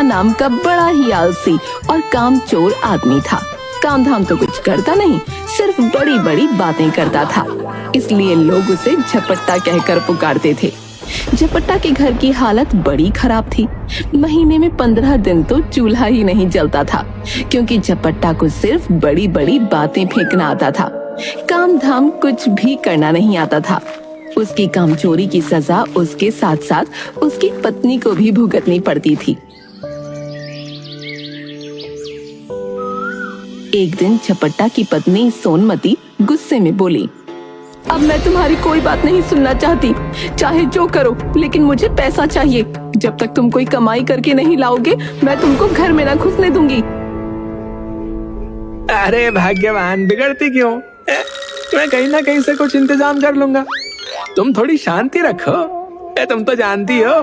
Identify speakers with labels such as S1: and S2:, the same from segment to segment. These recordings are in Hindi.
S1: नाम का बड़ा ही आलसी और कामचोर आदमी था। काम धाम तो कुछ करता नहीं, सिर्फ बड़ी बड़ी बातें करता था। इसलिए लोग उसे झपट्टा कहकर पुकारते थे। झपट्टा के घर की हालत बड़ी खराब थी। महीने में 15 दिन तो चूल्हा ही नहीं जलता था, क्योंकि झपट्टा को सिर्फ बड़ी बड़ी बातें फेंकना आता था। काम धाम कुछ भी करना नहीं आता था। उसकी कामचोरी की सजा उसके साथ साथ उसकी पत्नी को भी भुगतनी पड़ती थी। एक दिन झपट्टा की पत्नी सोनमती गुस्से में बोली, अब मैं तुम्हारी कोई बात नहीं सुनना चाहती, चाहे जो करो, लेकिन मुझे पैसा चाहिए। जब तक तुम कोई कमाई करके नहीं लाओगे, मैं तुमको घर में ना घुसने दूंगी।
S2: अरे भाग्यवान, बिगड़ती क्यों? मैं कहीं ना कहीं से कुछ इंतजाम कर लूंगा। तुम थोड़ी शांति रखो। तुम तो जानती हो,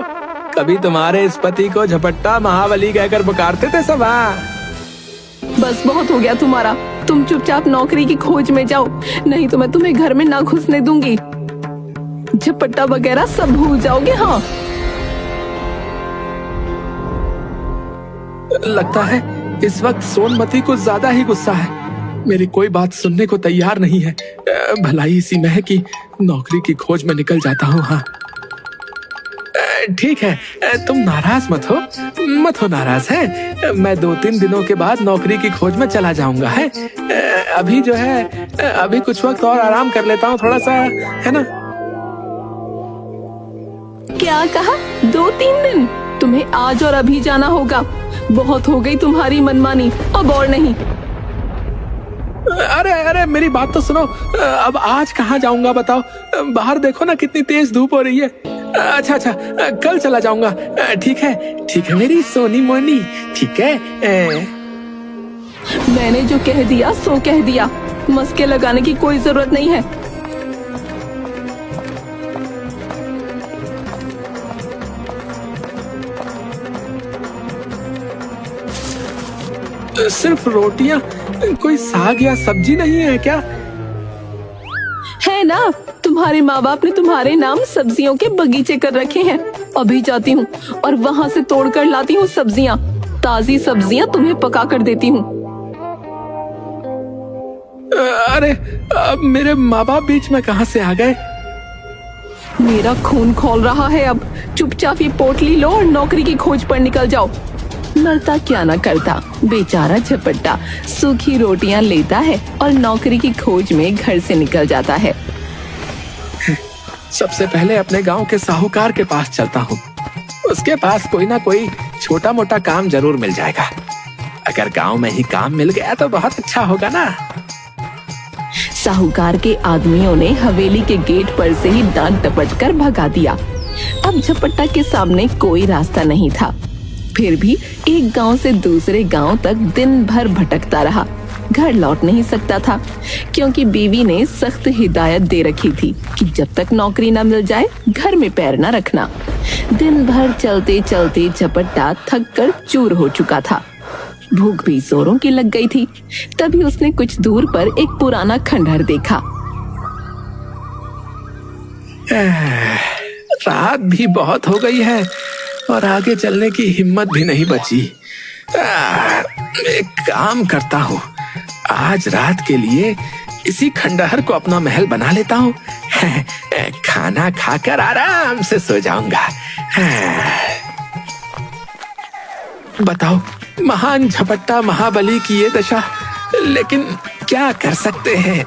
S2: कभी तुम्हारे इस पति को झपट्टा महाबली कहकर पुकारते थे सब।
S1: बस बहुत हो गया तुम्हारा। तुम चुपचाप नौकरी की खोज में जाओ, नहीं तो मैं तुम्हें घर में ना घुसने दूंगी। झपट्टा वगैरह सब भूल जाओगे। हाँ,
S2: लगता है इस वक्त सोनमती को ज्यादा ही गुस्सा है। मेरी कोई बात सुनने को तैयार नहीं है। भलाई इसी में है कि नौकरी की खोज में निकल जाता हूँ। हाँ ठीक है, तुम नाराज मत हो नाराज है। मैं 2-3 दिनों के बाद नौकरी की खोज में चला जाऊंगा। है अभी जो है, अभी कुछ वक्त और आराम कर लेता हूँ थोड़ा सा, है ना?
S1: क्या कहा? 2-3 दिन? तुम्हें आज और अभी जाना होगा। बहुत हो गई तुम्हारी मनमानी, अब और नहीं।
S2: अरे मेरी बात तो सुनो। अब आज कहाँ जाऊंगा बताओ? बाहर देखो ना कितनी तेज धूप हो रही है। अच्छा कल चला जाऊंगा। ठीक है मेरी सोनी मोनी, ठीक है।
S1: मैंने जो कह दिया सो कह दिया, मस्के लगाने की कोई जरूरत नहीं है।
S2: सिर्फ रोटियां, कोई साग या सब्जी नहीं है क्या?
S1: है ना, तुम्हारे माँ बाप ने तुम्हारे नाम सब्जियों के बगीचे कर रखे हैं। अभी जाती हूँ और वहाँ से तोड़ कर लाती हूँ सब्जियाँ। ताजी सब्जियाँ तुम्हें पका कर देती हूँ।
S2: अरे अब मेरे माँ बाप बीच में कहाँ से आ गए?
S1: मेरा खून खौल रहा है। अब चुपचाप ये पोटली लो और नौकरी की खोज पर निकल जाओ। मरता क्या ना करता, बेचारा झपट्टा सूखी रोटियां लेता है और नौकरी की खोज में घर से निकल जाता है।
S2: सबसे पहले अपने गांव के साहूकार के पास चलता हूँ। उसके पास कोई ना कोई छोटा मोटा काम जरूर मिल जाएगा। अगर गांव में ही काम मिल गया तो बहुत अच्छा होगा ना।
S1: साहूकार के आदमियों ने हवेली के गेट पर से ही डांट डपट कर भगा दिया। अब झपट्टा के सामने कोई रास्ता नहीं था। फिर भी एक गांव से दूसरे गांव तक दिन भर भटकता रहा। घर लौट नहीं सकता था, क्योंकि बीवी ने सख्त हिदायत दे रखी थी कि जब तक नौकरी न मिल जाए घर में पैर न रखना। दिन भर चलते चलते झपट्टा थक कर चूर हो चुका था। भूख भी जोरों की लग गई थी। तभी उसने कुछ दूर पर एक पुराना खंडहर देखा।
S2: रात भी बहुत हो गई है और आगे चलने की हिम्मत भी नहीं बची। एक काम करता हूँ, आज रात के लिए इसी खंडहर को अपना महल बना लेता हूँ। खाना खाकर आराम से सो जाऊंगा। बताओ, महान झपट्टा महाबली की ये दशा, लेकिन क्या कर सकते हैं।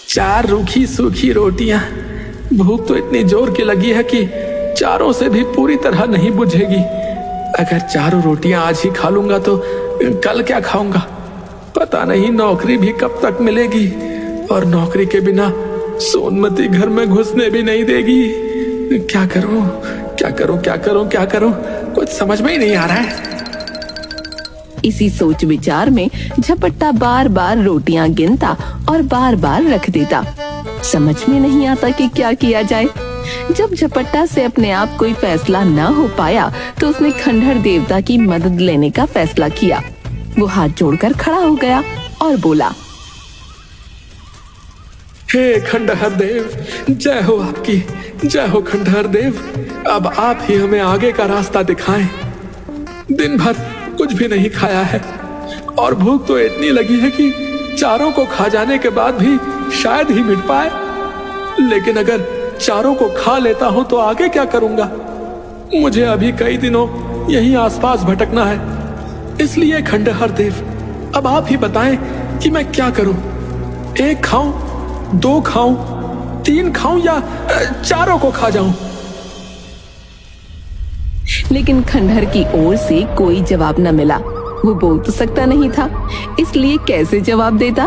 S2: 4 रूखी सूखी रोटियां। भूख तो इतनी जोर की लगी है कि चारों से भी पूरी तरह नहीं बुझेगी। अगर 4 रोटियां आज ही खा लूंगा तो कल क्या खाऊंगा? पता नहीं नौकरी भी कब तक मिलेगी, और नौकरी के बिना सोनमती घर में घुसने भी नहीं देगी। क्या करूं, क्या करूं, क्या करूं, क्या करूं? कुछ समझ में ही नहीं आ रहा है।
S1: इसी सोच विचार में झपट्टा बार बार रोटियां गिनता और बार बार रख देता। समझ में नहीं आता कि क्या किया जाए। जब झपट्टा से अपने आप कोई फैसला न हो पाया तो उसने खंडहर देवता की मदद लेने का फैसला किया। वो हाथ जोड़कर खड़ा हो गया और बोला,
S2: हे खंडहर देव, जय हो आपकी, जय हो खंडहर देव। अब आप ही हमें आगे का रास्ता दिखाएं। दिन भर कुछ भी नहीं खाया है और भूख तो इतनी लगी है कि चारों को खा जाने के बाद भी शायद ही मिट पाए। लेकिन अगर चारों को खा लेता हूं तो आगे क्या करूंगा? मुझे अभी कई दिनों यहीं आसपास भटकना है। इसलिए खंडहर देव, अब आप ही बताएं कि मैं क्या करूं? एक खाऊं, दो खाऊं, तीन खाऊं या चारों को खा जाऊं?
S1: लेकिन खंडहर की ओर से कोई जवाब न मिला। वो बोल तो सकता नहीं था, इसलिए कैसे जवाब देता?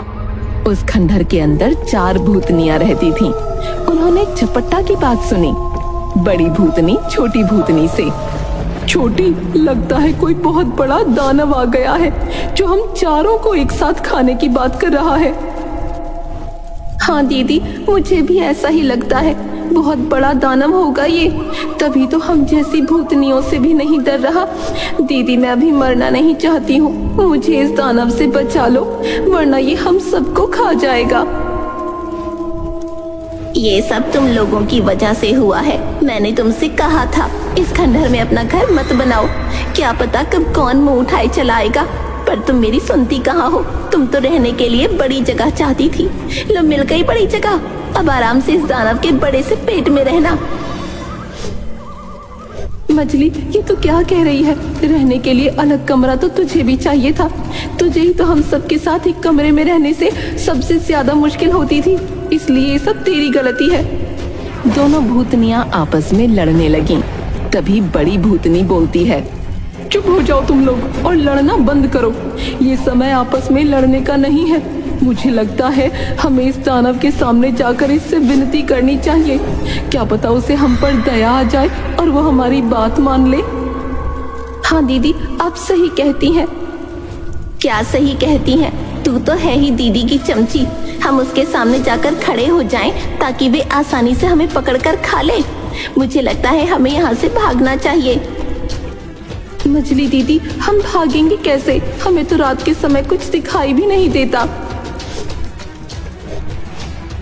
S1: उस खंडहर के अंदर 4 भूतनियां रहती थीं। उन्होंने झपट्टा की बात सुनी। बड़ी भूतनी छोटी भूतनी से, छोटी, लगता है कोई बहुत बड़ा दानव आ गया है जो हम चारों को एक साथ खाने की बात कर रहा है। हाँ दीदी, मुझे भी ऐसा ही लगता है, बहुत बड़ा दानव होगा ये, तभी तो हम जैसी भूतनियों से भी नहीं डर रहा। दीदी, मैं अभी मरना नहीं चाहती हूँ, मुझे इस दानव से बचा लो, वरना ये हम सबको खा जाएगा।
S3: ये सब तुम लोगों की वजह से हुआ है। मैंने तुमसे कहा था इस खंडहर में अपना घर मत बनाओ, क्या पता कब कौन मुंह उठाए चला आएगा, पर तुम मेरी सुनती कहाँ हो। तुम तो रहने के लिए बड़ी जगह चाहती थी, लो मिल गई बड़ी जगह। अब आराम से इस दानव के बड़े से पेट में रहना।
S1: मछली, ये तो क्या कह रही है? रहने के लिए अलग कमरा तो तुझे भी चाहिए था। तुझे ही तो हम सबके साथ एक कमरे में रहने से सबसे ज्यादा मुश्किल होती थी, इसलिए ये सब तेरी गलती है। दोनों भूतनियां आपस में लड़ने लगीं। तभी बड़ी भूतनी बोलती है, चुप हो जाओ तुम लोग और लड़ना बंद करो। ये समय आपस में लड़ने का नहीं है। मुझे लगता है हमें इस दानव के सामने जाकर इससे विनती करनी चाहिए। क्या पता उसे हम पर दया आ जाए और वो हमारी बात मान ले। हाँ दीदी, आप सही कहती हैं।
S3: क्या सही कहती हैं? तू तो है ही दीदी की चमची। हम उसके सामने जाकर खड़े हो जाएं ताकि वे आसानी से हमें पकड़कर खा ले। मुझे लगता है हमें यहाँ से भागना चाहिए।
S1: मछली दीदी, हम भागेंगे कैसे? हमें तो रात के समय कुछ दिखाई भी नहीं देता।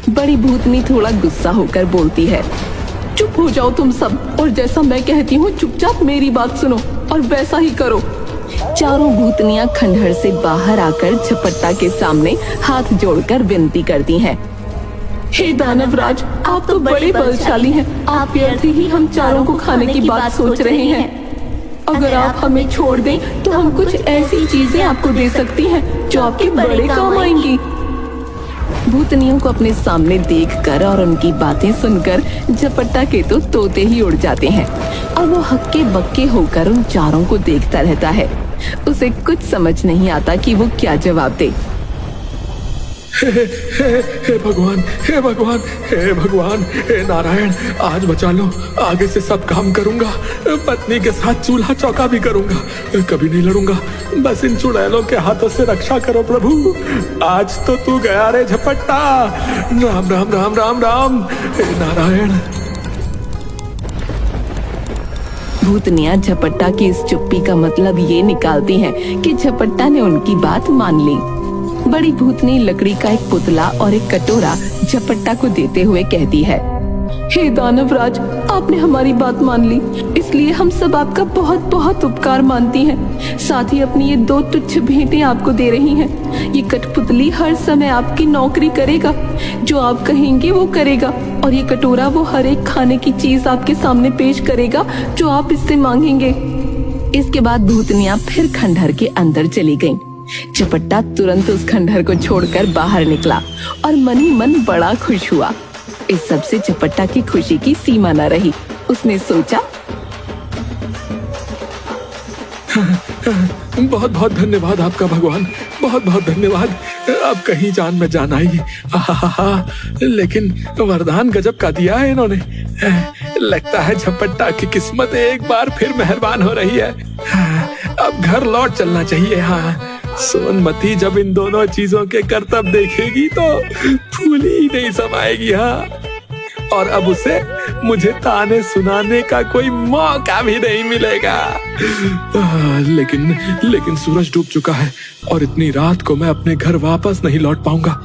S1: बड़ी भूतनी थोड़ा गुस्सा होकर बोलती है, चुप हो जाओ तुम सब, और जैसा मैं कहती हूँ चुपचाप मेरी बात सुनो और वैसा ही करो। चारों भूतनियां खंडहर से बाहर आकर झपट्टा के सामने हाथ जोड़कर विनती करती हैं। हे दानवराज, आप तो बड़े बलशाली हैं। आप व्यर्थ ही हम चारों को खाने की बात सोच रहे हैं। अगर आप हमें छोड़ दें तो हम कुछ ऐसी चीजें आपको दे सकती हैं जो आपके बड़े काम आएंगी। भूतनियों को अपने सामने देखकर और उनकी बातें सुनकर झपट्टा के तो तोते ही उड़ जाते हैं और वो हक्के बक्के होकर उन चारों को देखता रहता है। उसे कुछ समझ नहीं आता कि वो क्या जवाब दे।
S2: हे भगवान, हे भगवान, हे भगवान, हे नारायण, आज बचा लो। आगे से सब काम करूंगा, पत्नी के साथ चूल्हा चौका भी करूंगा, कभी नहीं लड़ूंगा। बस इन चुड़ैलों के हाथों से रक्षा करो प्रभु। आज तो तू गया रे झपट्टा। राम राम राम राम राम, हे नारायण।
S1: भूतनियां झपट्टा की इस चुप्पी का मतलब ये निकालती हैं कि झपट्टा ने उनकी बात मान ली। बड़ी भूतनी लकड़ी का एक पुतला और एक कटोरा झपट्टा को देते हुए कहती है, हे दानवराज, आपने हमारी बात मान ली, इसलिए हम सब आपका बहुत बहुत उपकार मानती हैं। साथ ही अपनी ये 2 तुच्छ भेंटें आपको दे रही हैं। ये कठपुतली हर समय आपकी नौकरी करेगा, जो आप कहेंगे वो करेगा, और ये कटोरा वो हर एक खाने की चीज आपके सामने पेश करेगा जो आप इससे मांगेंगे। इसके बाद भूतनियां फिर खंडहर के अंदर चली गईं। झपट्टा तुरंत उस खंडहर को छोड़कर बाहर निकला और मन ही मन बड़ा खुश हुआ। इस सब से झपट्टा की खुशी की सीमा न रही। उसने सोचा,
S2: बहुत बहुत धन्यवाद आपका भगवान, बहुत बहुत धन्यवाद। अब कहीं जान में जान आएगी। लेकिन वरदान गजब का दिया है इन्होंने। लगता है झपट्टा की किस्मत एक बार फिर मेहरबान हो रही है। अब घर लौट चलना चाहिए। हाँ, सोनमती जब इन दोनों चीजों के करतब देखेगी तो फूली ही नहीं समाएगी। हाँ, और अब उसे मुझे ताने सुनाने का कोई मौका भी नहीं मिलेगा। लेकिन सूरज डूब चुका है और इतनी रात को मैं अपने घर वापस नहीं लौट पाऊंगा।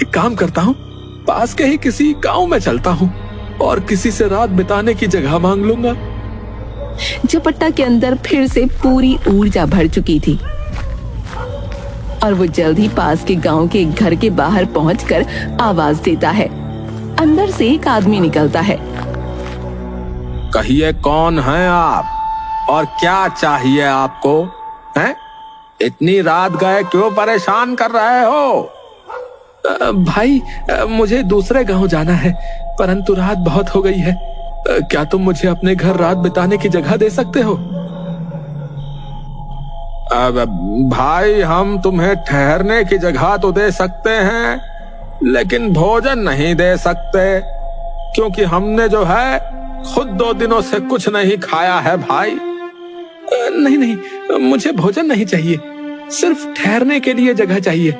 S2: एक काम करता हूँ, पास के ही किसी गांव में चलता हूँ और किसी से रात बिताने की जगह मांग लूंगा।
S1: झपट्टा के अंदर फिर से पूरी ऊर्जा भर चुकी थी और वो जल्द ही पास के गांव के एक घर के बाहर पहुंचकर आवाज देता है। अंदर से एक आदमी निकलता है।
S2: कहिए कौन हैं आप और क्या चाहिए आपको? हैं? इतनी रात गए क्यों परेशान कर रहे हो? भाई, मुझे दूसरे गांव जाना है, परंतु रात बहुत हो गई है। क्या तुम मुझे अपने घर रात बिताने की जगह दे सकते हो? भाई, हम तुम्हें ठहरने की जगह तो दे सकते हैं, लेकिन भोजन नहीं दे सकते, क्योंकि हमने जो है खुद 2 दिनों से कुछ नहीं खाया है भाई। नहीं, मुझे भोजन नहीं चाहिए, सिर्फ ठहरने के लिए जगह चाहिए।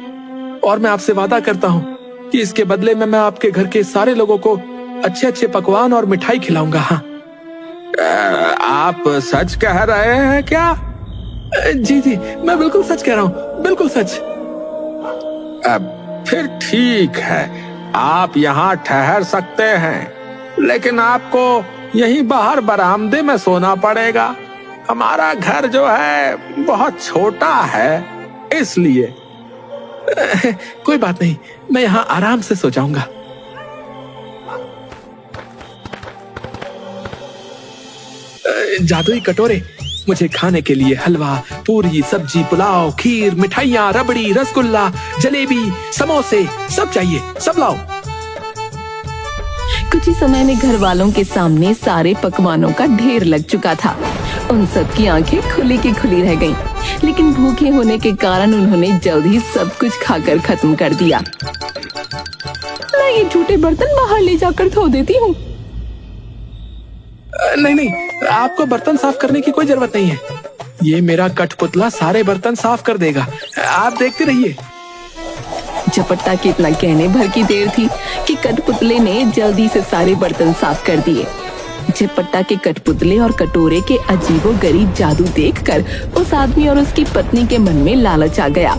S2: और मैं आपसे वादा करता हूँ कि इसके बदले में मैं आपके घर के सारे लोगों को अच्छे अच्छे पकवान और मिठाई खिलाऊंगा। हाँ, आप सच कह रहे हैं क्या? जी, मैं बिल्कुल सच कह रहा हूँ, बिल्कुल सच। फिर ठीक है, आप यहाँ ठहर सकते हैं, लेकिन आपको यहीं बाहर बरामदे में सोना पड़ेगा। हमारा घर जो है बहुत छोटा है, इसलिए। कोई बात नहीं, मैं यहाँ आराम से सो जाऊंगा। जादुई कटोरे, मुझे खाने के लिए हलवा, पूरी, सब्जी, पुलाव, खीर, मिठाइयाँ, रबड़ी, रसगुल्ला, जलेबी, समोसे सब चाहिए, सब लाओ।
S1: कुछ ही समय में घर वालों के सामने सारे पकवानों का ढेर लग चुका था। उन सब की आंखें खुली की खुली रह गईं, लेकिन भूखे होने के कारण उन्होंने जल्द ही सब कुछ खाकर खत्म कर दिया। मैं ये झूठे बर्तन बाहर ले जाकर धो देती हूँ।
S2: नहीं, आपको बर्तन साफ करने की कोई जरूरत नहीं है। ये मेरा कठपुतला सारे बर्तन साफ कर देगा, आप देखते रहिए।
S1: झपट्टा के इतना कहने भर की देर थी कि कठपुतले ने जल्दी से सारे बर्तन साफ कर दिए। झपट्टा के कठपुतले और कटोरे के अजीबोगरीब जादू देखकर उस आदमी और उसकी पत्नी के मन में लालच आ गया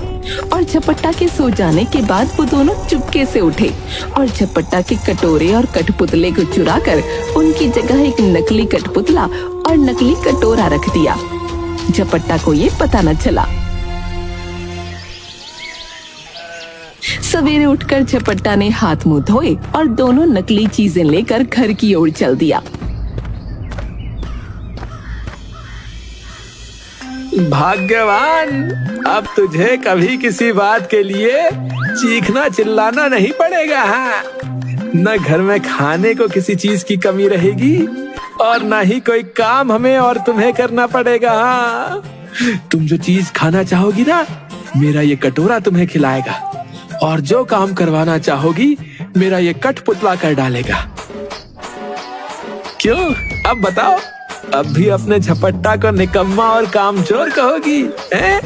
S1: और झपट्टा के सो जाने के बाद वो दोनों चुपके से उठे और झपट्टा के कटोरे और कठपुतले को चुराकर उनकी जगह एक नकली कठपुतला और नकली कटोरा रख दिया। झपट्टा को ये पता न चला। सवेरे उठकर झपट्टा ने हाथ मुंह धोए और दोनों नकली चीजें लेकर घर की ओर चल दिया।
S2: भाग्यवान, अब तुझे कभी किसी बात के लिए चीखना चिल्लाना नहीं पड़ेगा। हाँ, न घर में खाने को किसी चीज की कमी रहेगी और न ही कोई काम हमें और तुम्हें करना पड़ेगा। हाँ, तुम जो चीज खाना चाहोगी ना, मेरा ये कटोरा तुम्हें खिलाएगा, और जो काम करवाना चाहोगी मेरा ये कठपुतला कर डालेगा। क्यों, अब बताओ, अब भी अपने झपट्टा को निकम्मा और कामचोर कहोगी, हैं?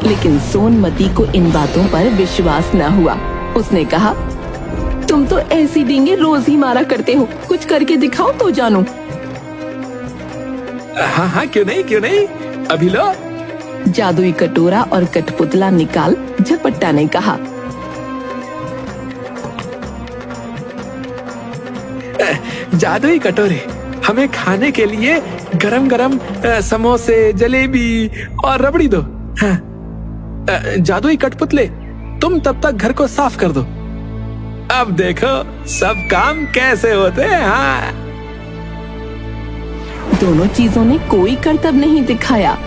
S1: लेकिन सोनमती को इन बातों पर विश्वास न हुआ। उसने कहा, तुम तो ऐसी डींगे रोज ही मारा करते हो, कुछ करके दिखाओ तो जानूं।
S2: हाँ, क्यों नहीं, अभी लो।
S1: जादुई कटोरा और कठपुतला निकाल झपट्टा ने कहा।
S2: जादुई कटोरे, हमें खाने के लिए गरम गरम समोसे, जलेबी और रबड़ी दो। हाँ, जादुई कठपुतले, तुम तब तक घर को साफ कर दो। अब देखो सब काम कैसे होते हैं। हाँ,
S1: दोनों चीजों ने कोई करतब नहीं दिखाया।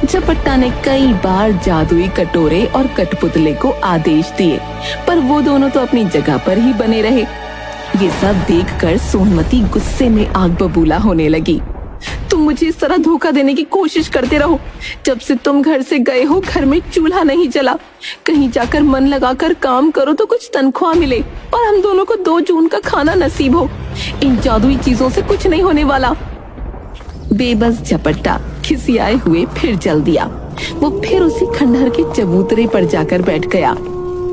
S1: झपट्टा ने कई बार जादुई कटोरे और कठपुतले को आदेश दिए, पर वो दोनों तो अपनी जगह पर ही बने रहे। ये सब देखकर सोनमती गुस्से में आग बबूला होने लगी। तुम मुझे इस तरह धोखा देने की कोशिश करते रहो। जब से तुम घर से गए हो, घर में चूल्हा नहीं जला। कहीं जाकर मन लगाकर काम करो तो कुछ तनख्वाह मिले और हम दोनों को 2 जून का खाना नसीब हो। इन जादुई चीजों से कुछ नहीं होने वाला। बेबस झपट्टा खिसियाए हुए फिर चल दिया। वो फिर उसी खंडहर के चबूतरे पर जाकर बैठ गया।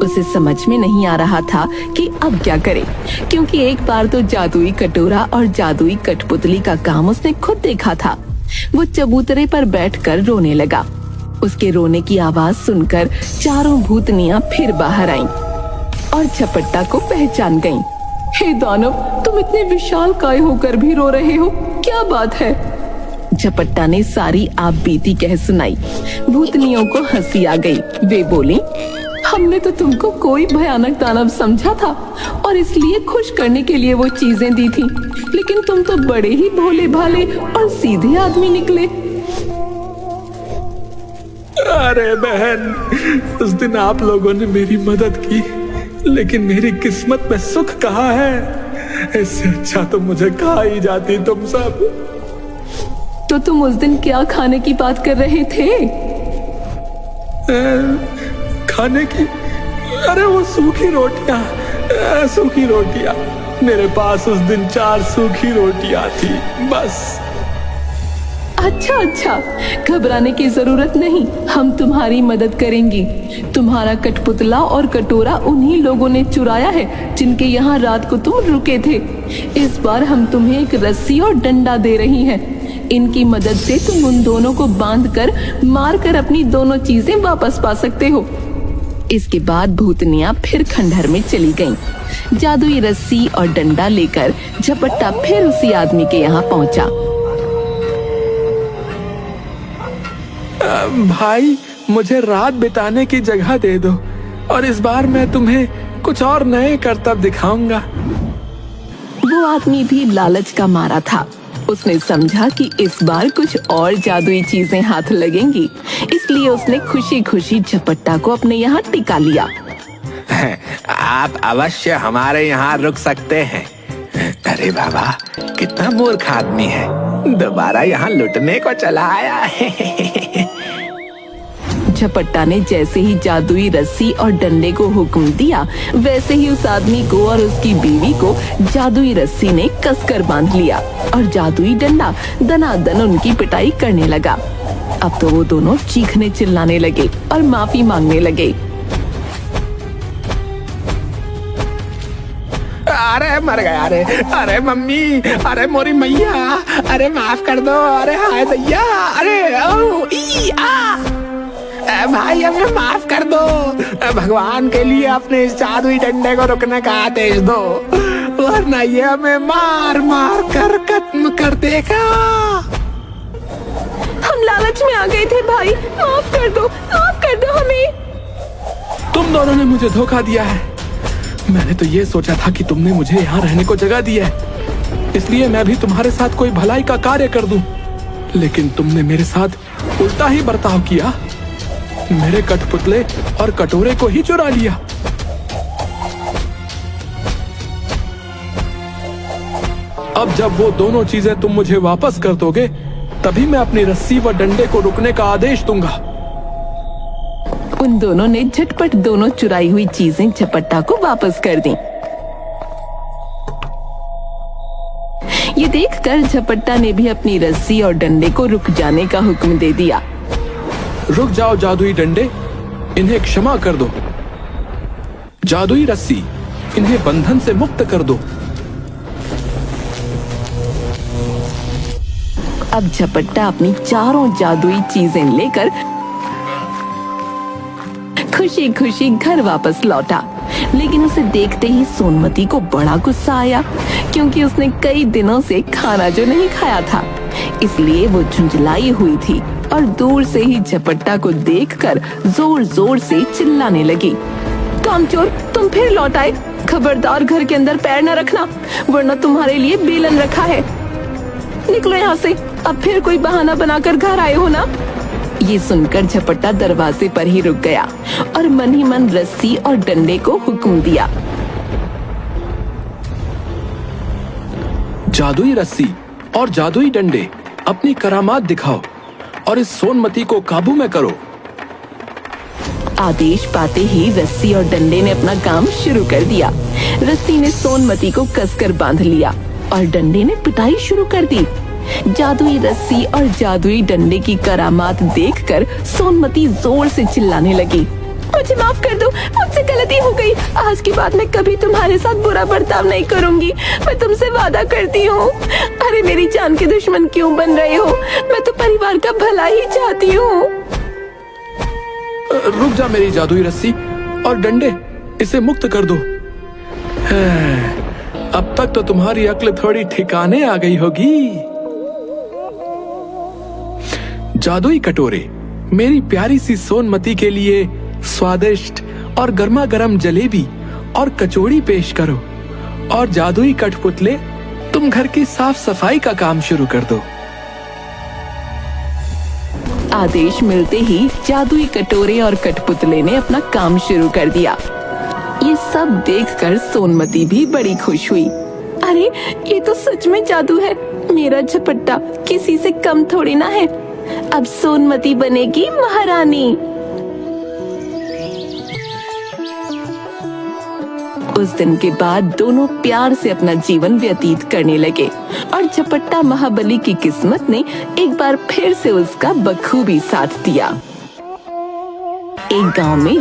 S1: उसे समझ में नहीं आ रहा था कि अब क्या करे, क्योंकि एक बार तो जादुई कटोरा और जादुई कठपुतली का काम उसने खुद देखा था। वो चबूतरे पर बैठकर रोने लगा। उसके रोने की आवाज सुनकर चारों भूतनियां फिर बाहर आईं। और झपट्टा को पहचान गईं। हे दानव, तुम इतने विशालकाय होकर भी रो रहे हो, क्या बात है? झपट्टा ने सारी आप बीती कह सुनाई। भूतनियों को हंसी आ गई। वे बोली, हमने तो तुमको कोई भयानक दानव समझा था और इसलिए खुश करने के लिए वो चीजें दी थी, लेकिन तुम तो बड़े ही भोले भाले और सीधे आदमी निकले।
S2: अरे बहन, उस दिन आप लोगों ने मेरी मदद की, लेकिन मेरी किस्मत में सुख कहाँ है? इससे अच्छा तो मुझे खा ही जाती तुम सब।
S1: तो तुम उस दिन क्या खाने की बात कर रहे थे?
S2: खाने की? अरे वो सूखी रोटियां, सूखी रोटियां। मेरे पास उस दिन 4 सूखी रोटियां थी, बस।
S1: अच्छा अच्छा, घबराने की जरूरत नहीं, हम तुम्हारी मदद करेंगी। तुम्हारा कठपुतला और कटोरा उन्हीं लोगों ने चुराया है जिनके यहाँ रात को तुम रुके थे। इस बार हम तुम्हें एक रस्सी और डंडा दे रही हैं। इनकी मदद से तुम उन दोनों को बांधकर मारकर अपनी दोनों चीजें वापस पा सकते हो। इसके बाद भूतनियां फिर खंडहर में चली गईं। जादुई रस्सी और डंडा लेकर झपट्टा फिर उसी आदमी के यहाँ पहुंचा।
S2: भाई, मुझे रात बिताने की जगह दे दो और इस बार मैं तुम्हें कुछ और नए करतब दिखाऊंगा।
S1: वो आदमी भी लालच का मारा था। उसने समझा कि इस बार कुछ और जादुई चीजें हाथ लगेंगी, इसलिए उसने खुशी खुशी झपट्टा को अपने यहाँ टिका लिया।
S4: आप अवश्य हमारे यहाँ रुक सकते हैं। अरे बाबा, कितना मूर्ख आदमी है, दोबारा यहाँ लुटने को चला आया है।
S1: झपट्टा ने जैसे ही जादुई रस्सी और डंडे को हुक्म दिया, वैसे ही उस आदमी को और उसकी बीवी को जादुई रस्सी ने कसकर बांध लिया और जादुई डंडा दनादन उनकी पिटाई करने लगा। अब तो वो दोनों चीखने चिल्लाने लगे और माफी मांगने लगे।
S4: अरे मर गया रे, अरे मम्मी, अरे मोरी मैया, अरे माफ कर दो, अरे हाय दैया, अरे ओ ई आ, भाई हमें माफ कर दो। भगवान के लिए अपने इस जादुई डंडे को रुकने का आदेश दो, वरना ये हमें मार मार कर खत्म कर देगा।
S1: हम लालच में आ गए थे भाई, माफ कर दो हमें।
S2: तुम दोनों ने मुझे धोखा दिया है। मैंने तो ये सोचा था कि तुमने मुझे यहाँ रहने को जगह दी है, इसलिए मैं भी तुम्हारे साथ कोई भलाई का कार्य कर दूं। लेकिन तुमने मेरे साथ उल्टा ही बर्ताव किया, मेरे कठपुतले और कटोरे को ही चुरा लिया। अब जब वो दोनों चीजें तुम मुझे वापस कर दोगे, तभी मैं अपनी रस्सी व डंडे को रुकने का आदेश दूंगा।
S1: उन दोनों ने झटपट दोनों चुराई हुई चीजें झपट्टा को वापस कर दी। ये देखकर झपट्टा ने भी अपनी रस्सी और डंडे को रुक जाने का हुक्म दे दिया।
S2: रुक जाओ जादुई डंडे, इन्हें क्षमा कर दो। जादुई रस्सी, इन्हें बंधन से मुक्त कर दो।
S1: अब झपट्टा अपनी चारों जादुई चीजें लेकर खुशी खुशी घर वापस लौटा। लेकिन उसे देखते ही सोनमती को बड़ा गुस्सा आया, क्योंकि उसने कई दिनों से खाना जो नहीं खाया था, इसलिए वो झुंझलाई हुई थी और दूर से ही झपट्टा को देखकर जोर जोर से चिल्लाने लगी। कामचोर, तुम फिर लौट आए। खबरदार घर के अंदर पैर न रखना, वरना तुम्हारे लिए बेलन रखा है। निकलो यहाँ से, अब फिर कोई बहाना बनाकर घर आए हो ना। ये सुनकर झपट्टा दरवाजे पर ही रुक गया और मन ही मन रस्सी और डंडे को हुक्म दिया।
S2: जादुई रस्सी और जादुई डंडे, अपनी करामात दिखाओ और इस सोनमती को काबू में करो।
S1: आदेश पाते ही रस्सी और डंडे ने अपना काम शुरू कर दिया। रस्सी ने सोनमती को कसकर बांध लिया और डंडे ने पिटाई शुरू कर दी। जादुई रस्सी और जादुई डंडे की करामात देखकर सोनमती जोर से चिल्लाने लगी। मुझे माफ कर दो, मुझसे गलती हो गई। आज के बाद मैं कभी तुम्हारे साथ बुरा बर्ताव नहीं करूंगी, मैं तुमसे वादा करती हूँ। अरे मेरी जान के दुश्मन क्यों बन रहे हो? मैं तो परिवार का भला ही चाहती हूँ।
S2: रुक जा मेरी जादुई रस्सी और डंडे, इसे मुक्त कर दो। अब तक तो तुम्हारी अक्ल थोड़ी ठिकाने आ गई होगी। जादुई कटोरे, मेरी प्यारी सी सोनमती के लिए स्वादिष्ट और गर्मा गर्म जलेबी और कचौड़ी पेश करो। और जादुई कठपुतले, तुम घर की साफ सफाई का काम शुरू कर दो।
S1: आदेश मिलते ही जादुई कटोरे और कठपुतले ने अपना काम शुरू कर दिया। ये सब देखकर सोनमती भी बड़ी खुश हुई। अरे ये तो सच में जादू है। मेरा झपट्टा किसी से कम थोड़ी ना है। अब सोनमती बनेगी महारानी। उस दिन के बाद दोनों प्यार से अपना जीवन व्यतीत करने लगे और झपट्टा महाबली की किस्मत ने एक बार फिर से उसका बखूबी साथ दिया। एक गांव में